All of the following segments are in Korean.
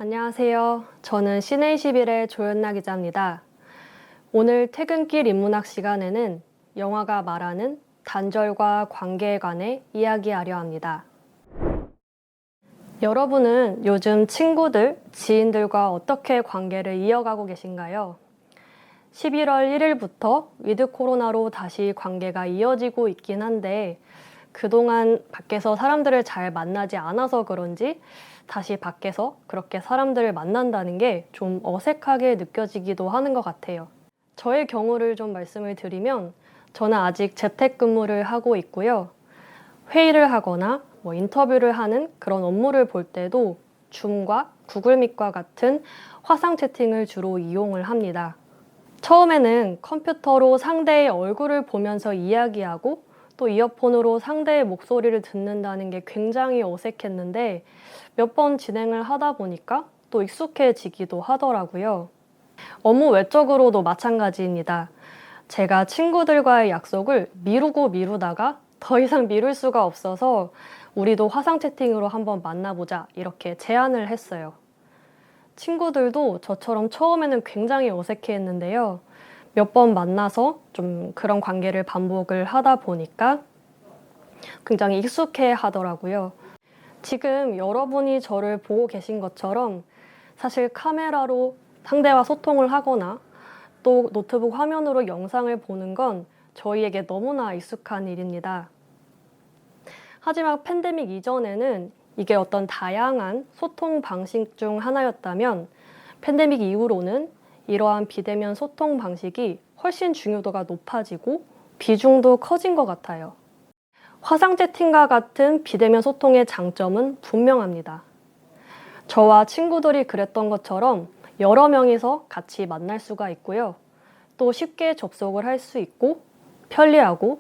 안녕하세요. 저는 시내21의 조연나 기자입니다. 오늘 퇴근길 인문학 시간에는 영화가 말하는 단절과 관계에 관해 이야기하려 합니다. 여러분은 요즘 친구들, 지인들과 어떻게 관계를 이어가고 계신가요? 11월 1일부터 위드 코로나로 다시 관계가 이어지고 있긴 한데 그동안 밖에서 사람들을 잘 만나지 않아서 그런지 다시 밖에서 그렇게 사람들을 만난다는 게 좀 어색하게 느껴지기도 하는 것 같아요. 저의 경우를 좀 말씀을 드리면 저는 아직 재택근무를 하고 있고요. 회의를 하거나 인터뷰를 하는 그런 업무를 볼 때도 줌과 구글밋과 같은 화상 채팅을 주로 이용을 합니다. 처음에는 컴퓨터로 상대의 얼굴을 보면서 이야기하고 또 이어폰으로 상대의 목소리를 듣는다는 게 굉장히 어색했는데 몇 번 진행을 하다 보니까 또 익숙해지기도 하더라고요. 업무 외적으로도 마찬가지입니다. 제가 친구들과의 약속을 미루다가 더 이상 미룰 수가 없어서 우리도 화상 채팅으로 한번 만나보자 이렇게 제안을 했어요. 친구들도 저처럼 처음에는 굉장히 어색해했는데요. 몇 번 만나서 좀 그런 관계를 반복을 하다 보니까 굉장히 익숙해 하더라고요. 지금 여러분이 저를 보고 계신 것처럼 사실 카메라로 상대와 소통을 하거나 또 노트북 화면으로 영상을 보는 건 저희에게 너무나 익숙한 일입니다. 하지만 팬데믹 이전에는 이게 어떤 다양한 소통 방식 중 하나였다면 팬데믹 이후로는 이러한 비대면 소통 방식이 훨씬 중요도가 높아지고 비중도 커진 것 같아요. 화상 채팅과 같은 비대면 소통의 장점은 분명합니다. 저와 친구들이 그랬던 것처럼 여러 명이서 같이 만날 수가 있고요. 또 쉽게 접속을 할 수 있고 편리하고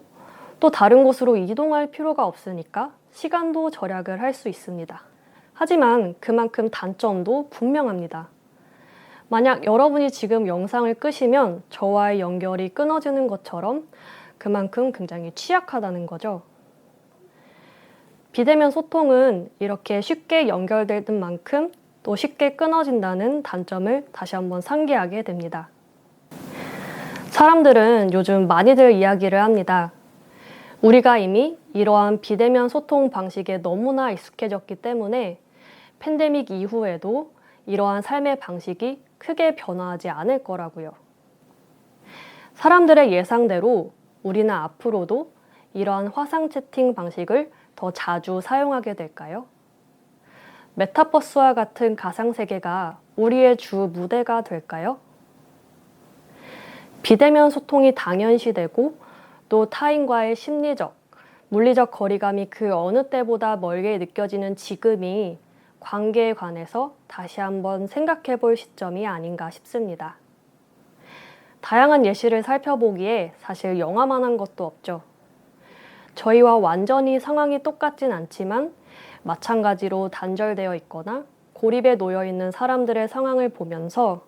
또 다른 곳으로 이동할 필요가 없으니까 시간도 절약을 할 수 있습니다. 하지만 그만큼 단점도 분명합니다. 만약 여러분이 지금 영상을 끄시면 저와의 연결이 끊어지는 것처럼 그만큼 굉장히 취약하다는 거죠. 비대면 소통은 이렇게 쉽게 연결되는 만큼 또 쉽게 끊어진다는 단점을 다시 한번 상기하게 됩니다. 사람들은 요즘 많이들 이야기를 합니다. 우리가 이미 이러한 비대면 소통 방식에 너무나 익숙해졌기 때문에 팬데믹 이후에도 이러한 삶의 방식이 크게 변화하지 않을 거라고요. 사람들의 예상대로 우리는 앞으로도 이러한 화상 채팅 방식을 더 자주 사용하게 될까요? 메타버스와 같은 가상세계가 우리의 주 무대가 될까요? 비대면 소통이 당연시되고 또 타인과의 심리적, 물리적 거리감이 그 어느 때보다 멀게 느껴지는 지금이 관계에 관해서 다시 한번 생각해 볼 시점이 아닌가 싶습니다. 다양한 예시를 살펴보기에 사실 영화만 한 것도 없죠. 저희와 완전히 상황이 똑같진 않지만 마찬가지로 단절되어 있거나 고립에 놓여 있는 사람들의 상황을 보면서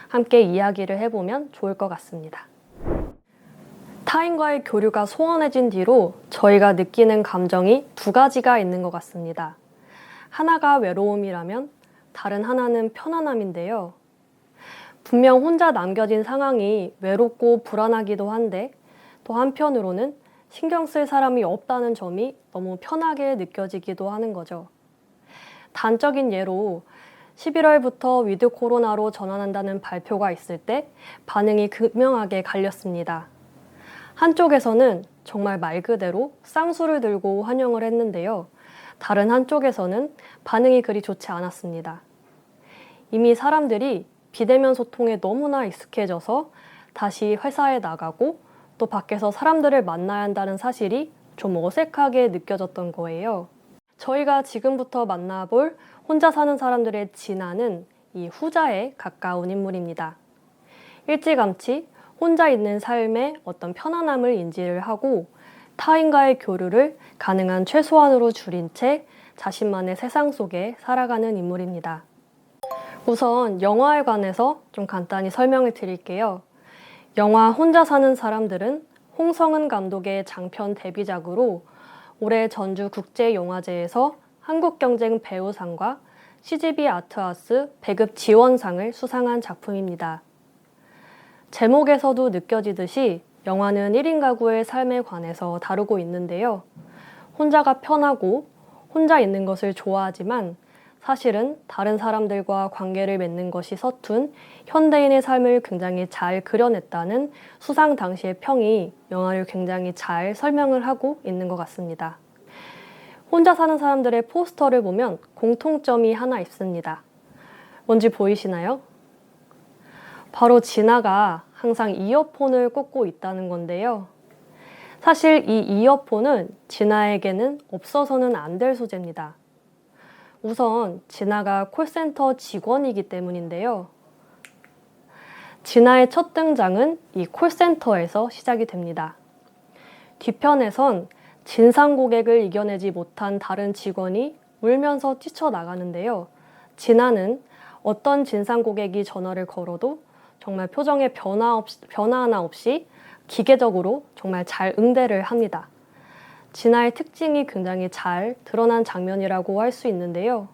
함께 이야기를 해보면 좋을 것 같습니다. 타인과의 교류가 소원해진 뒤로 저희가 느끼는 감정이 두 가지가 있는 것 같습니다. 하나가 외로움이라면 다른 하나는 편안함인데요. 분명 혼자 남겨진 상황이 외롭고 불안하기도 한데 또 한편으로는 신경 쓸 사람이 없다는 점이 너무 편하게 느껴지기도 하는 거죠. 단적인 예로 11월부터 위드 코로나로 전환한다는 발표가 있을 때 반응이 극명하게 갈렸습니다. 한쪽에서는 정말 말 그대로 쌍수를 들고 환영을 했는데요. 다른 한쪽에서는 반응이 그리 좋지 않았습니다. 이미 사람들이 비대면 소통에 너무나 익숙해져서 다시 회사에 나가고 또 밖에서 사람들을 만나야 한다는 사실이 좀 어색하게 느껴졌던 거예요. 저희가 지금부터 만나볼 혼자 사는 사람들의 진아는 이 후자에 가까운 인물입니다. 일찌감치 혼자 있는 삶의 어떤 편안함을 인지를 하고 타인과의 교류를 가능한 최소한으로 줄인 채 자신만의 세상 속에 살아가는 인물입니다. 우선 영화에 관해서 좀 간단히 설명을 드릴게요. 영화 혼자 사는 사람들은 홍성은 감독의 장편 데뷔작으로 올해 전주국제영화제에서 한국경쟁 배우상과 CGV 아트하우스 배급 지원상을 수상한 작품입니다. 제목에서도 느껴지듯이 영화는 1인 가구의 삶에 관해서 다루고 있는데요. 혼자가 편하고 혼자 있는 것을 좋아하지만 사실은 다른 사람들과 관계를 맺는 것이 서툰 현대인의 삶을 굉장히 잘 그려냈다는 수상 당시의 평이 영화를 굉장히 잘 설명을 하고 있는 것 같습니다. 혼자 사는 사람들의 포스터를 보면 공통점이 하나 있습니다. 뭔지 보이시나요? 바로 진아가 항상 이어폰을 꽂고 있다는 건데요. 사실 이 이어폰은 진아에게는 없어서는 안 될 소재입니다. 우선 진아가 콜센터 직원이기 때문인데요. 진아의 첫 등장은 이 콜센터에서 시작이 됩니다. 뒤편에선 진상 고객을 이겨내지 못한 다른 직원이 울면서 뛰쳐나가는데요. 진아는 어떤 진상 고객이 전화를 걸어도 정말 표정에 변화 하나 없이 기계적으로 정말 잘 응대를 합니다. 진아의 특징이 굉장히 잘 드러난 장면이라고 할 수 있는데요.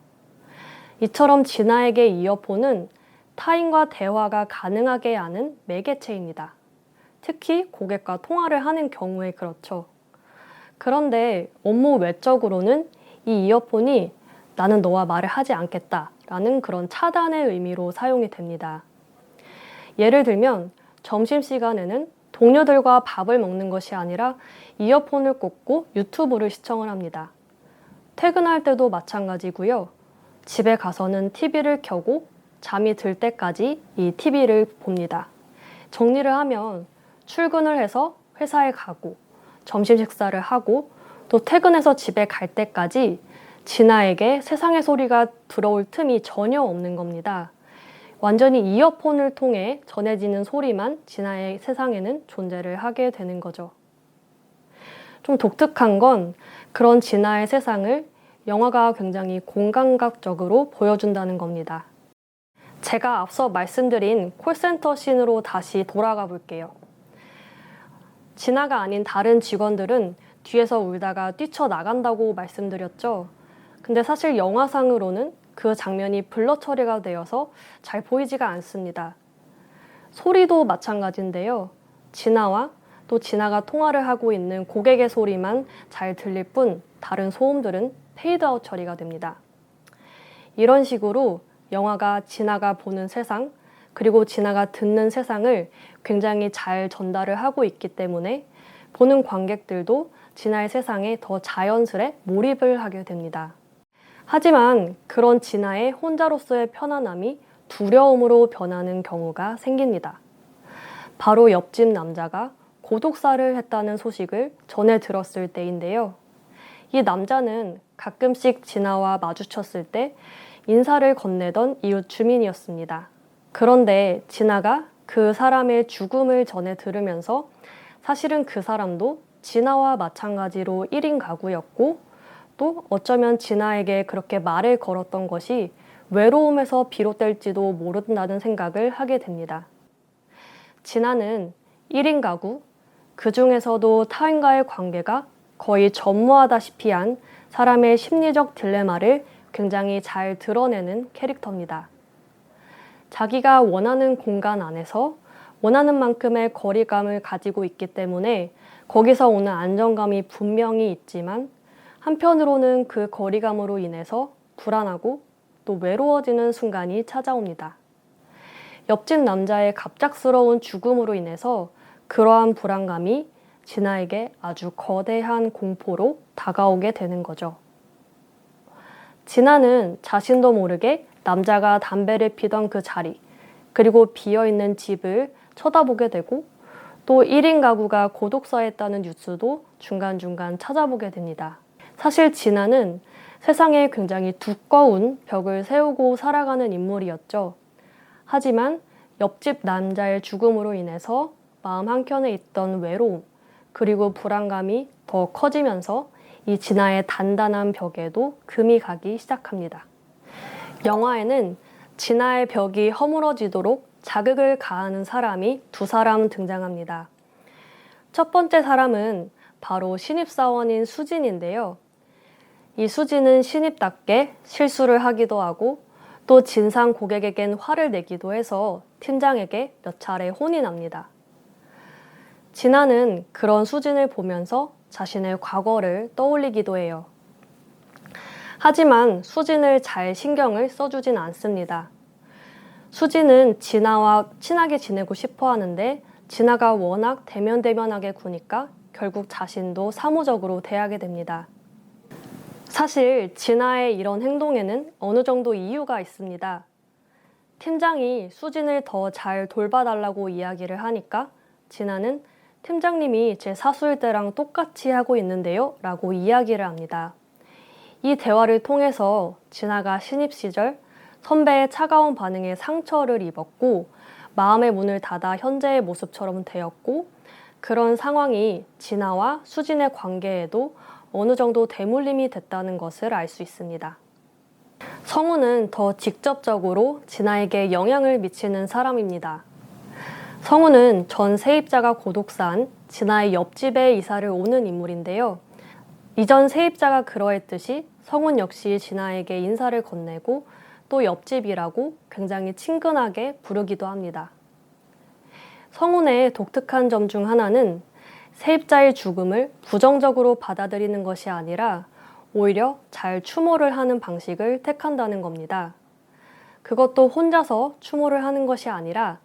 이처럼 진아에게 이어폰은 타인과 대화가 가능하게 하는 매개체입니다. 특히 고객과 통화를 하는 경우에 그렇죠. 그런데 업무 외적으로는 이 이어폰이 나는 너와 말을 하지 않겠다 라는 그런 차단의 의미로 사용이 됩니다. 예를 들면 점심시간에는 동료들과 밥을 먹는 것이 아니라 이어폰을 꽂고 유튜브를 시청을 합니다. 퇴근할 때도 마찬가지고요. 집에 가서는 TV를 켜고 잠이 들 때까지 이 TV를 봅니다. 정리를 하면 출근을 해서 회사에 가고 점심 식사를 하고 또 퇴근해서 집에 갈 때까지 진아에게 세상의 소리가 들어올 틈이 전혀 없는 겁니다. 완전히 이어폰을 통해 전해지는 소리만 진아의 세상에는 존재를 하게 되는 거죠. 좀 독특한 건 그런 진아의 세상을 영화가 굉장히 공감각적으로 보여준다는 겁니다. 제가 앞서 말씀드린 콜센터 씬으로 다시 돌아가 볼게요. 진아가 아닌 다른 직원들은 뒤에서 울다가 뛰쳐나간다고 말씀드렸죠. 근데 사실 영화상으로는 그 장면이 블러 처리가 되어서 잘 보이지가 않습니다. 소리도 마찬가지인데요. 진아와 또 진아가 통화를 하고 있는 고객의 소리만 잘 들릴 뿐 다른 소음들은 페이드아웃 처리가 됩니다. 이런 식으로 영화가 진아가 보는 세상 그리고 진아가 듣는 세상을 굉장히 잘 전달을 하고 있기 때문에 보는 관객들도 진아의 세상에 더 자연스레 몰입을 하게 됩니다. 하지만 그런 진아의 혼자로서의 편안함이 두려움으로 변하는 경우가 생깁니다. 바로 옆집 남자가 고독사를 했다는 소식을 전해 들었을 때인데요. 이 남자는 가끔씩 진아와 마주쳤을 때 인사를 건네던 이웃 주민이었습니다. 그런데 진아가 그 사람의 죽음을 전해 들으면서 사실은 그 사람도 진아와 마찬가지로 1인 가구였고 또 어쩌면 진아에게 그렇게 말을 걸었던 것이 외로움에서 비롯될지도 모른다는 생각을 하게 됩니다. 진아는 1인 가구, 그 중에서도 타인과의 관계가 거의 전무하다시피 한 사람의 심리적 딜레마를 굉장히 잘 드러내는 캐릭터입니다. 자기가 원하는 공간 안에서 원하는 만큼의 거리감을 가지고 있기 때문에 거기서 오는 안정감이 분명히 있지만 한편으로는 그 거리감으로 인해서 불안하고 또 외로워지는 순간이 찾아옵니다. 옆집 남자의 갑작스러운 죽음으로 인해서 그러한 불안감이 진아에게 아주 거대한 공포로 다가오게 되는 거죠. 진아는 자신도 모르게 남자가 담배를 피던 그 자리, 그리고 비어있는 집을 쳐다보게 되고 또 1인 가구가 고독사했다는 뉴스도 중간중간 찾아보게 됩니다. 사실 진아는 세상에 굉장히 두꺼운 벽을 세우고 살아가는 인물이었죠. 하지만 옆집 남자의 죽음으로 인해서 마음 한켠에 있던 외로움, 그리고 불안감이 더 커지면서 이 진아의 단단한 벽에도 금이 가기 시작합니다. 영화에는 진아의 벽이 허물어지도록 자극을 가하는 사람이 두 사람 등장합니다. 첫 번째 사람은 바로 신입사원인 수진인데요. 이 수진은 신입답게 실수를 하기도 하고 또 진상 고객에겐 화를 내기도 해서 팀장에게 몇 차례 혼이 납니다. 진아는 그런 수진을 보면서 자신의 과거를 떠올리기도 해요. 하지만 수진을 잘 신경을 써주진 않습니다. 수진은 진아와 친하게 지내고 싶어 하는데 진아가 워낙 대면대면하게 구니까 결국 자신도 사무적으로 대하게 됩니다. 사실 진아의 이런 행동에는 어느 정도 이유가 있습니다. 팀장이 수진을 더 잘 돌봐달라고 이야기를 하니까 진아는 팀장님이 제 사수일 때랑 똑같이 하고 있는데요 라고 이야기를 합니다. 이 대화를 통해서 진아가 신입 시절 선배의 차가운 반응에 상처를 입었고 마음의 문을 닫아 현재의 모습처럼 되었고 그런 상황이 진아와 수진의 관계에도 어느 정도 대물림이 됐다는 것을 알 수 있습니다. 성우는 더 직접적으로 진아에게 영향을 미치는 사람입니다. 성우는 전 세입자가 고독사한 진아의 옆집에 이사를 오는 인물인데요. 이전 세입자가 그러했듯이 성운 역시 진아에게 인사를 건네고 또 옆집이라고 굉장히 친근하게 부르기도 합니다. 성운의 독특한 점 중 하나는 세입자의 죽음을 부정적으로 받아들이는 것이 아니라 오히려 잘 추모를 하는 방식을 택한다는 겁니다. 그것도 혼자서 추모를 하는 것이 아니라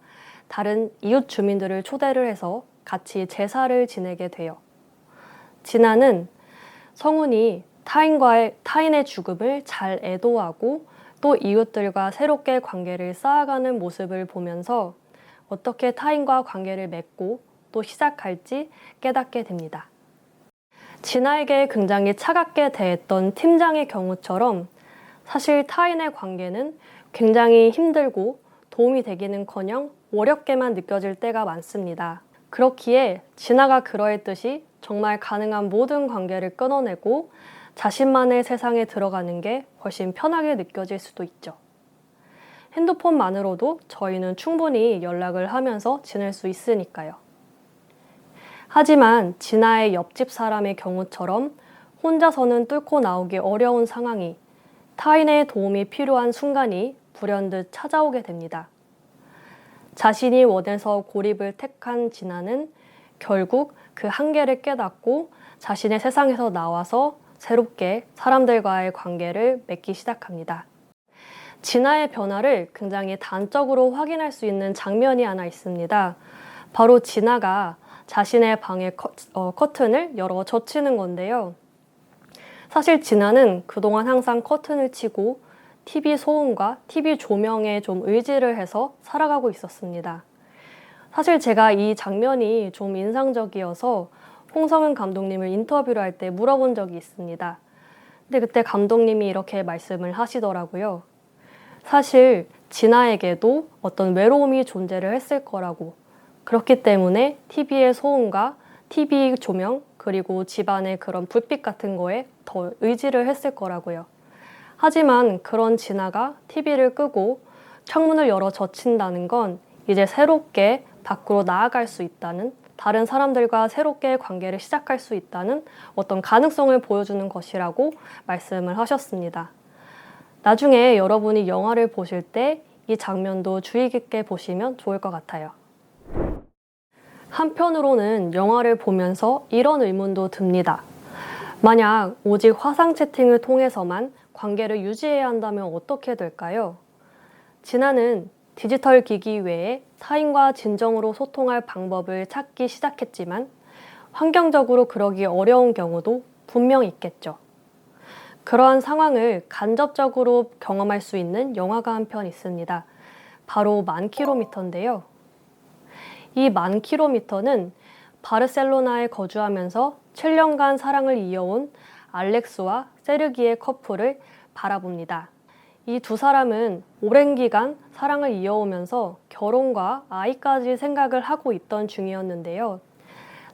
다른 이웃 주민들을 초대를 해서 같이 제사를 지내게 돼요. 진아는 성운이 타인의 죽음을 잘 애도하고 또 이웃들과 새롭게 관계를 쌓아가는 모습을 보면서 어떻게 타인과 관계를 맺고 또 시작할지 깨닫게 됩니다. 진아에게 굉장히 차갑게 대했던 팀장의 경우처럼 사실 타인의 관계는 굉장히 힘들고 도움이 되기는커녕 어렵게만 느껴질 때가 많습니다. 그렇기에 진아가 그러했듯이 정말 가능한 모든 관계를 끊어내고 자신만의 세상에 들어가는 게 훨씬 편하게 느껴질 수도 있죠. 핸드폰만으로도 저희는 충분히 연락을 하면서 지낼 수 있으니까요. 하지만 진아의 옆집 사람의 경우처럼 혼자서는 뚫고 나오기 어려운 상황이 타인의 도움이 필요한 순간이 불현듯 찾아오게 됩니다. 자신이 원해서 고립을 택한 진아는 결국 그 한계를 깨닫고 자신의 세상에서 나와서 새롭게 사람들과의 관계를 맺기 시작합니다. 진아의 변화를 굉장히 단적으로 확인할 수 있는 장면이 하나 있습니다. 바로 진아가 자신의 방의 커튼을 열어 젖히는 건데요. 사실 진아는 그동안 항상 커튼을 치고 TV 소음과 TV 조명에 좀 의지를 해서 살아가고 있었습니다. 사실 제가 이 장면이 좀 인상적이어서 홍성은 감독님을 인터뷰를 할 때 물어본 적이 있습니다. 근데 그때 감독님이 이렇게 말씀을 하시더라고요. 사실 진아에게도 어떤 외로움이 존재를 했을 거라고, 그렇기 때문에 TV의 소음과 TV 조명 그리고 집안의 그런 불빛 같은 거에 더 의지를 했을 거라고요. 하지만 그런 진아가 TV를 끄고 창문을 열어 젖힌다는 건 이제 새롭게 밖으로 나아갈 수 있다는, 다른 사람들과 새롭게 관계를 시작할 수 있다는 어떤 가능성을 보여주는 것이라고 말씀을 하셨습니다. 나중에 여러분이 영화를 보실 때 이 장면도 주의 깊게 보시면 좋을 것 같아요. 한편으로는 영화를 보면서 이런 의문도 듭니다. 만약 오직 화상 채팅을 통해서만 관계를 유지해야 한다면 어떻게 될까요? 진아는 디지털 기기 외에 타인과 진정으로 소통할 방법을 찾기 시작했지만 환경적으로 그러기 어려운 경우도 분명 있겠죠. 그러한 상황을 간접적으로 경험할 수 있는 영화가 한 편 있습니다. 바로 10,000km인데요. 이 10,000km는 바르셀로나에 거주하면서 7년간 사랑을 이어온 알렉스와 세르기의 커플을 바라봅니다. 이 두 사람은 오랜 기간 사랑을 이어오면서 결혼과 아이까지 생각을 하고 있던 중이었는데요.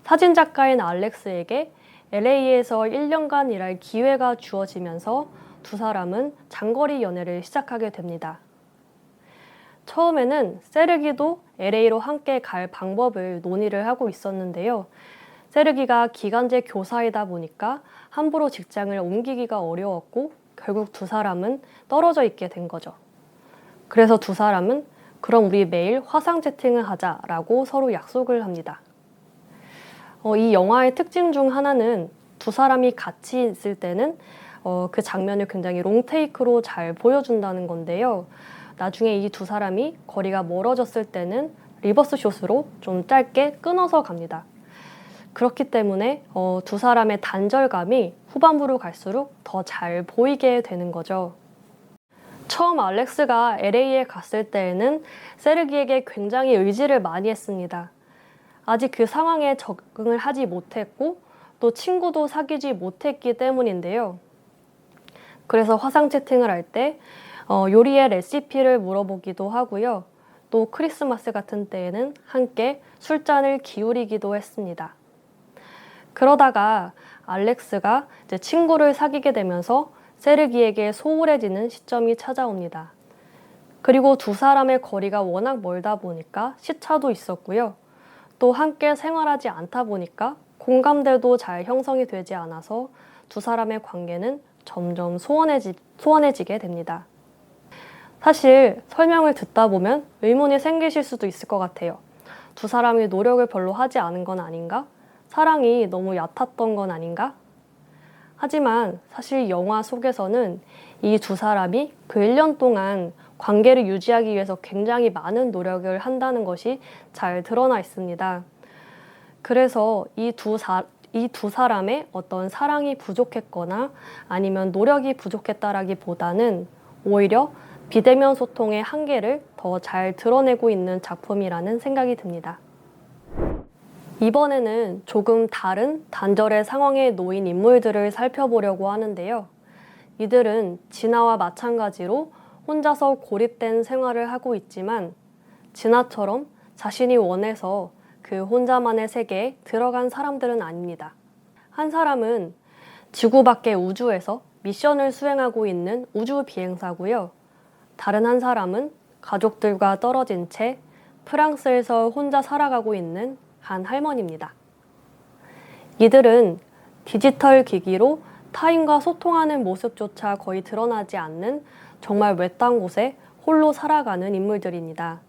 사진작가인 알렉스에게 LA에서 1년간 일할 기회가 주어지면서 두 사람은 장거리 연애를 시작하게 됩니다. 처음에는 세르기도 LA로 함께 갈 방법을 논의를 하고 있었는데요. 세르기가 기간제 교사이다 보니까 함부로 직장을 옮기기가 어려웠고 결국 두 사람은 떨어져 있게 된 거죠. 그래서 두 사람은 그럼 우리 매일 화상 채팅을 하자라고 서로 약속을 합니다. 이 영화의 특징 중 하나는 두 사람이 같이 있을 때는 그 장면을 굉장히 롱테이크로 잘 보여준다는 건데요. 나중에 이 두 사람이 거리가 멀어졌을 때는 리버스 숏으로 좀 짧게 끊어서 갑니다. 그렇기 때문에 두 사람의 단절감이 후반부로 갈수록 더 잘 보이게 되는 거죠. 처음 알렉스가 LA에 갔을 때에는 세르기에게 굉장히 의지를 많이 했습니다. 아직 그 상황에 적응을 하지 못했고 또 친구도 사귀지 못했기 때문인데요. 그래서 화상 채팅을 할 때 요리의 레시피를 물어보기도 하고요. 또 크리스마스 같은 때에는 함께 술잔을 기울이기도 했습니다. 그러다가 알렉스가 이제 친구를 사귀게 되면서 세르기에게 소홀해지는 시점이 찾아옵니다. 그리고 두 사람의 거리가 워낙 멀다 보니까 시차도 있었고요. 또 함께 생활하지 않다 보니까 공감대도 잘 형성이 되지 않아서 두 사람의 관계는 점점 소원해지게 됩니다. 사실 설명을 듣다 보면 의문이 생기실 수도 있을 것 같아요. 두 사람이 노력을 별로 하지 않은 건 아닌가? 사랑이 너무 얕았던 건 아닌가? 하지만 사실 영화 속에서는 이 두 사람이 그 1년 동안 관계를 유지하기 위해서 굉장히 많은 노력을 한다는 것이 잘 드러나 있습니다. 그래서 이 두 사람의 어떤 사랑이 부족했거나 아니면 노력이 부족했다라기보다는 오히려 비대면 소통의 한계를 더 잘 드러내고 있는 작품이라는 생각이 듭니다. 이번에는 조금 다른 단절의 상황에 놓인 인물들을 살펴보려고 하는데요. 이들은 진아와 마찬가지로 혼자서 고립된 생활을 하고 있지만 진아처럼 자신이 원해서 그 혼자만의 세계에 들어간 사람들은 아닙니다. 한 사람은 지구 밖의 우주에서 미션을 수행하고 있는 우주 비행사고요. 다른 한 사람은 가족들과 떨어진 채 프랑스에서 혼자 살아가고 있는 한 할머니입니다. 이들은 디지털 기기로 타인과 소통하는 모습조차 거의 드러나지 않는 정말 외딴 곳에 홀로 살아가는 인물들입니다.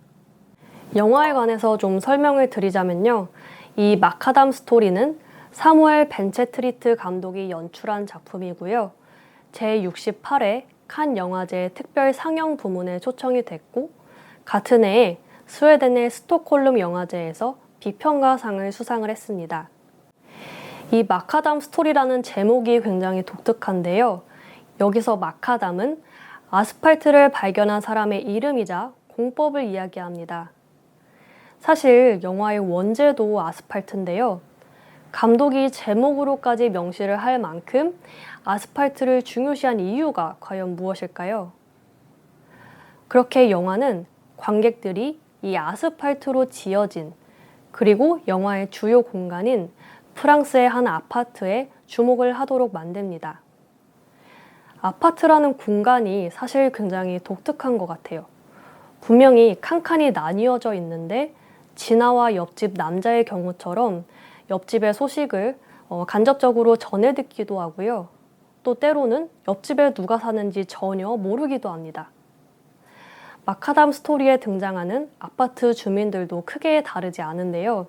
영화에 관해서 좀 설명을 드리자면요. 이 마카담 스토리는 사무엘 벤체트리트 감독이 연출한 작품이고요. 제68회 칸 영화제 특별 상영 부문에 초청이 됐고 같은 해에 스웨덴의 스톡홀름 영화제에서 비평가상을 수상을 했습니다. 이 마카담 스토리라는 제목이 굉장히 독특한데요. 여기서 마카담은 아스팔트를 발견한 사람의 이름이자 공법을 이야기합니다. 사실 영화의 원제도 아스팔트인데요. 감독이 제목으로까지 명시를 할 만큼 아스팔트를 중요시한 이유가 과연 무엇일까요? 그렇게 영화는 관객들이 이 아스팔트로 지어진 그리고 영화의 주요 공간인 프랑스의 한 아파트에 주목을 하도록 만듭니다. 아파트라는 공간이 사실 굉장히 독특한 것 같아요. 분명히 칸칸이 나뉘어져 있는데 진아와 옆집 남자의 경우처럼 옆집의 소식을 간접적으로 전해 듣기도 하고요. 또 때로는 옆집에 누가 사는지 전혀 모르기도 합니다. 마카담 스토리에 등장하는 아파트 주민들도 크게 다르지 않은데요.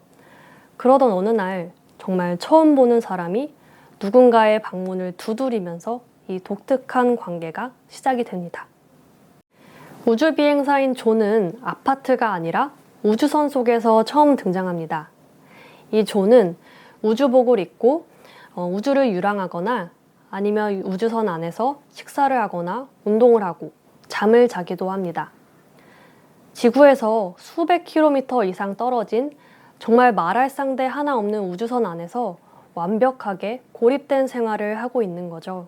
그러던 어느 날 정말 처음 보는 사람이 누군가의 방문을 두드리면서 이 독특한 관계가 시작이 됩니다. 우주비행사인 존은 아파트가 아니라 우주선 속에서 처음 등장합니다. 이 존은 우주복을 입고 우주를 유랑하거나 아니면 우주선 안에서 식사를 하거나 운동을 하고 잠을 자기도 합니다. 지구에서 수백 킬로미터 이상 떨어진 정말 말할 상대 하나 없는 우주선 안에서 완벽하게 고립된 생활을 하고 있는 거죠.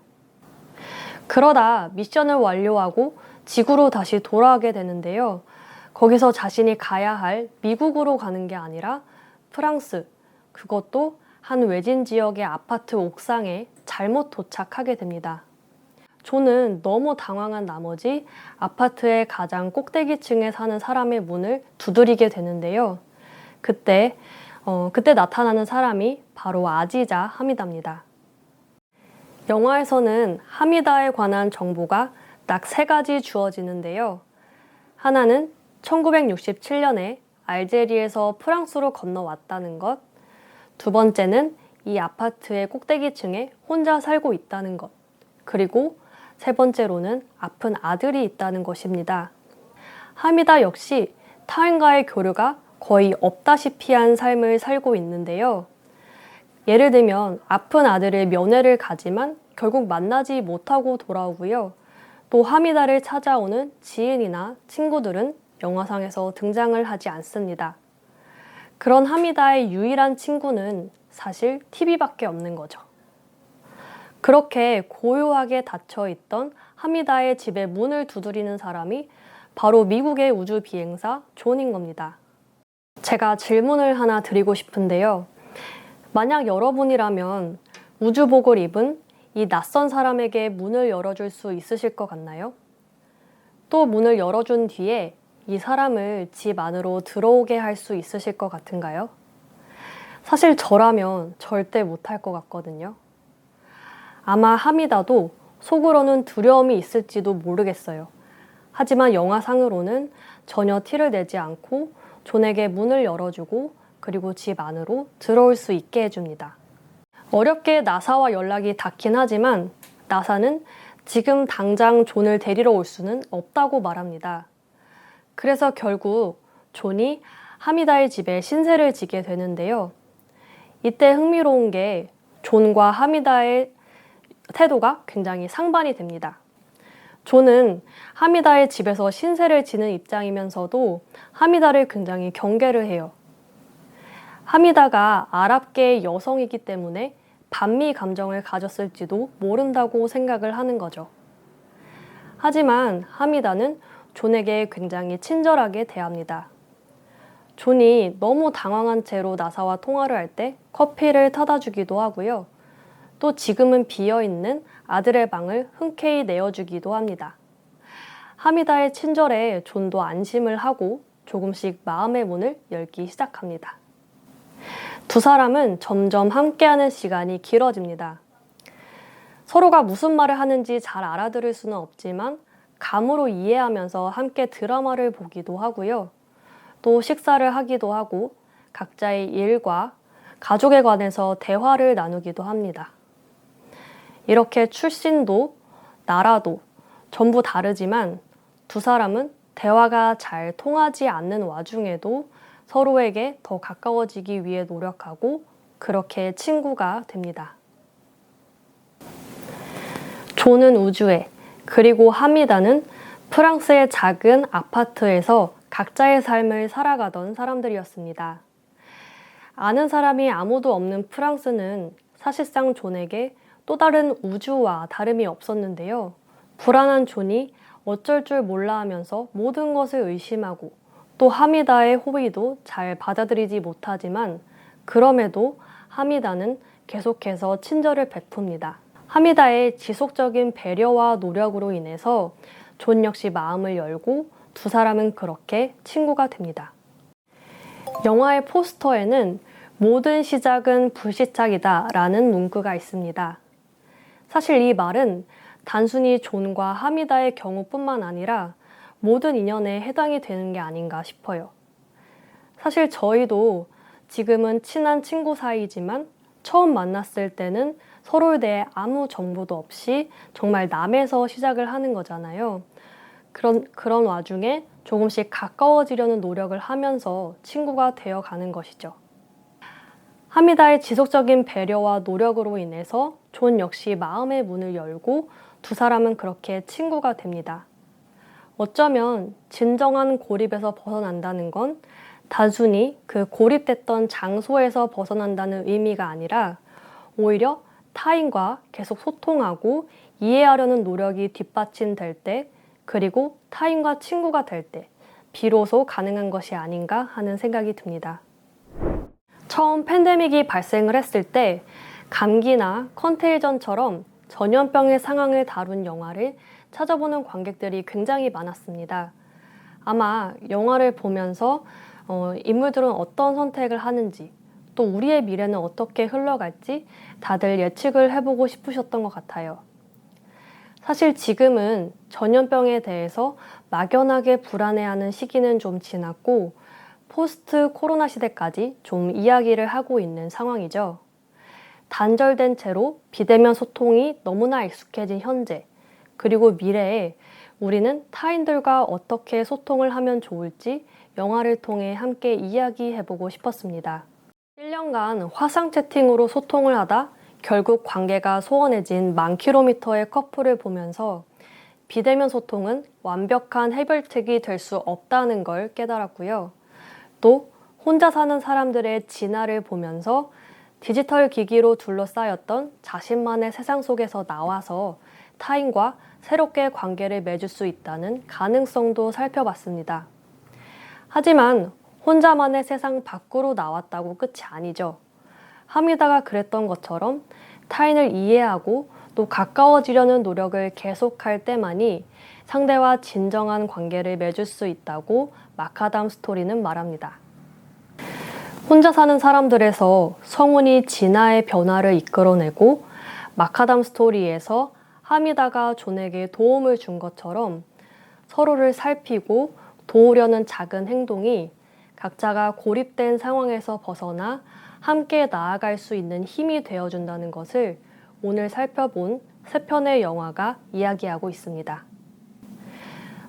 그러다 미션을 완료하고 지구로 다시 돌아가게 되는데요. 거기서 자신이 가야 할 미국으로 가는 게 아니라 프랑스, 그것도 한 외진 지역의 아파트 옥상에 잘못 도착하게 됩니다. 존은 너무 당황한 나머지 아파트의 가장 꼭대기층에 사는 사람의 문을 두드리게 되는데요. 그때 나타나는 사람이 바로 아지자 하미다입니다. 영화에서는 하미다에 관한 정보가 딱 3가지 주어지는데요. 하나는 1967년에 알제리에서 프랑스로 건너왔다는 것, 두 번째는 이 아파트의 꼭대기층에 혼자 살고 있다는 것, 그리고 세 번째로는 아픈 아들이 있다는 것입니다. 하미다 역시 타인과의 교류가 거의 없다시피 한 삶을 살고 있는데요. 예를 들면 아픈 아들의 면회를 가지만 결국 만나지 못하고 돌아오고요. 또 하미다를 찾아오는 지인이나 친구들은 영화상에서 등장을 하지 않습니다. 그런 하미다의 유일한 친구는 사실 TV밖에 없는 거죠. 그렇게 고요하게 닫혀있던 하미다의 집에 문을 두드리는 사람이 바로 미국의 우주 비행사 존인 겁니다. 제가 질문을 하나 드리고 싶은데요. 만약 여러분이라면 우주복을 입은 이 낯선 사람에게 문을 열어줄 수 있으실 것 같나요? 또 문을 열어준 뒤에 이 사람을 집 안으로 들어오게 할 수 있으실 것 같은가요? 사실 저라면 절대 못할 것 같거든요. 아마 하미다도 속으로는 두려움이 있을지도 모르겠어요. 하지만 영화상으로는 전혀 티를 내지 않고 존에게 문을 열어주고 그리고 집 안으로 들어올 수 있게 해줍니다. 어렵게 나사와 연락이 닿긴 하지만 나사는 지금 당장 존을 데리러 올 수는 없다고 말합니다. 그래서 결국 존이 하미다의 집에 신세를 지게 되는데요. 이때 흥미로운 게 존과 하미다의 태도가 굉장히 상반이 됩니다. 존은 하미다의 집에서 신세를 지는 입장이면서도 하미다를 굉장히 경계를 해요. 하미다가 아랍계의 여성이기 때문에 반미 감정을 가졌을지도 모른다고 생각을 하는 거죠. 하지만 하미다는 존에게 굉장히 친절하게 대합니다. 존이 너무 당황한 채로 나사와 통화를 할 때 커피를 타다 주기도 하고요. 또 지금은 비어있는 아들의 방을 흔쾌히 내어주기도 합니다. 하미다의 친절에 존도 안심을 하고 조금씩 마음의 문을 열기 시작합니다. 두 사람은 점점 함께하는 시간이 길어집니다. 서로가 무슨 말을 하는지 잘 알아들을 수는 없지만 감으로 이해하면서 함께 드라마를 보기도 하고요. 또 식사를 하기도 하고 각자의 일과 가족에 관해서 대화를 나누기도 합니다. 이렇게 출신도 나라도 전부 다르지만 두 사람은 대화가 잘 통하지 않는 와중에도 서로에게 더 가까워지기 위해 노력하고 그렇게 친구가 됩니다. 존은 우주에, 그리고 하미다는 프랑스의 작은 아파트에서 각자의 삶을 살아가던 사람들이었습니다. 아는 사람이 아무도 없는 프랑스는 사실상 존에게 또 다른 우주와 다름이 없었는데요. 불안한 존이 어쩔 줄 몰라 하면서 모든 것을 의심하고 또 하미다의 호의도 잘 받아들이지 못하지만 그럼에도 하미다는 계속해서 친절을 베풉니다. 하미다의 지속적인 배려와 노력으로 인해서 존 역시 마음을 열고 두 사람은 그렇게 친구가 됩니다. 영화의 포스터에는 모든 시작은 불시착이다 라는 문구가 있습니다. 사실 이 말은 단순히 존과 하미다의 경우뿐만 아니라 모든 인연에 해당이 되는 게 아닌가 싶어요. 사실 저희도 지금은 친한 친구 사이지만 처음 만났을 때는 서로에 대해 아무 정보도 없이 정말 남에서 시작을 하는 거잖아요. 그런 와중에 조금씩 가까워지려는 노력을 하면서 친구가 되어 가는 것이죠. 하미다의 지속적인 배려와 노력으로 인해서 존 역시 마음의 문을 열고 두 사람은 그렇게 친구가 됩니다. 어쩌면 진정한 고립에서 벗어난다는 건 단순히 그 고립됐던 장소에서 벗어난다는 의미가 아니라 오히려 타인과 계속 소통하고 이해하려는 노력이 뒷받침될 때, 그리고 타인과 친구가 될 때 비로소 가능한 것이 아닌가 하는 생각이 듭니다. 처음 팬데믹이 발생을 했을 때 감기나 컨테이전처럼 전염병의 상황을 다룬 영화를 찾아보는 관객들이 굉장히 많았습니다. 아마 영화를 보면서 인물들은 어떤 선택을 하는지, 또 우리의 미래는 어떻게 흘러갈지 다들 예측을 해보고 싶으셨던 것 같아요. 사실 지금은 전염병에 대해서 막연하게 불안해하는 시기는 좀 지났고, 포스트 코로나 시대까지 좀 이야기를 하고 있는 상황이죠. 단절된 채로 비대면 소통이 너무나 익숙해진 현재, 그리고 미래에 우리는 타인들과 어떻게 소통을 하면 좋을지 영화를 통해 함께 이야기해보고 싶었습니다. 1년간 화상 채팅으로 소통을 하다 결국 관계가 소원해진 10,000km의 커플을 보면서 비대면 소통은 완벽한 해결책이 될 수 없다는 걸 깨달았고요. 또 혼자 사는 사람들의 진화를 보면서 디지털 기기로 둘러싸였던 자신만의 세상 속에서 나와서 타인과 새롭게 관계를 맺을 수 있다는 가능성도 살펴봤습니다. 하지만 혼자만의 세상 밖으로 나왔다고 끝이 아니죠. 하미다가 그랬던 것처럼 타인을 이해하고 또 가까워지려는 노력을 계속할 때만이 상대와 진정한 관계를 맺을 수 있다고 마카담 스토리는 말합니다. 혼자 사는 사람들에서 성운이 진화의 변화를 이끌어내고 마카담 스토리에서 하미다가 존에게 도움을 준 것처럼 서로를 살피고 도우려는 작은 행동이 각자가 고립된 상황에서 벗어나 함께 나아갈 수 있는 힘이 되어준다는 것을 오늘 살펴본 세 편의 영화가 이야기하고 있습니다.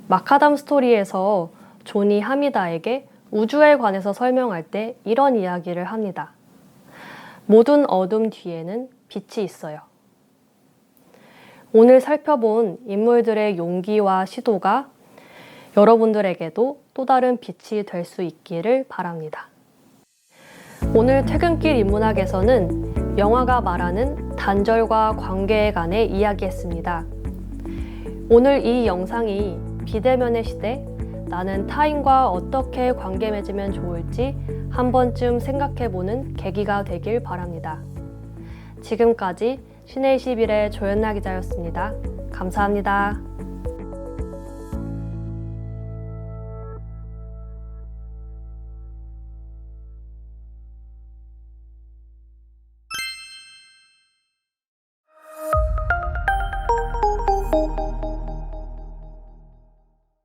마카담 스토리에서 존이 하미다에게 우주에 관해서 설명할 때 이런 이야기를 합니다. 모든 어둠 뒤에는 빛이 있어요. 오늘 살펴본 인물들의 용기와 시도가 여러분들에게도 또 다른 빛이 될 수 있기를 바랍니다. 오늘 퇴근길 인문학에서는 영화가 말하는 단절과 관계에 관해 이야기했습니다. 오늘 이 영상이 비대면의 시대, 나는 타인과 어떻게 관계 맺으면 좋을지 한 번쯤 생각해보는 계기가 되길 바랍니다. 지금까지 신의 21의 조연나 기자였습니다. 감사합니다.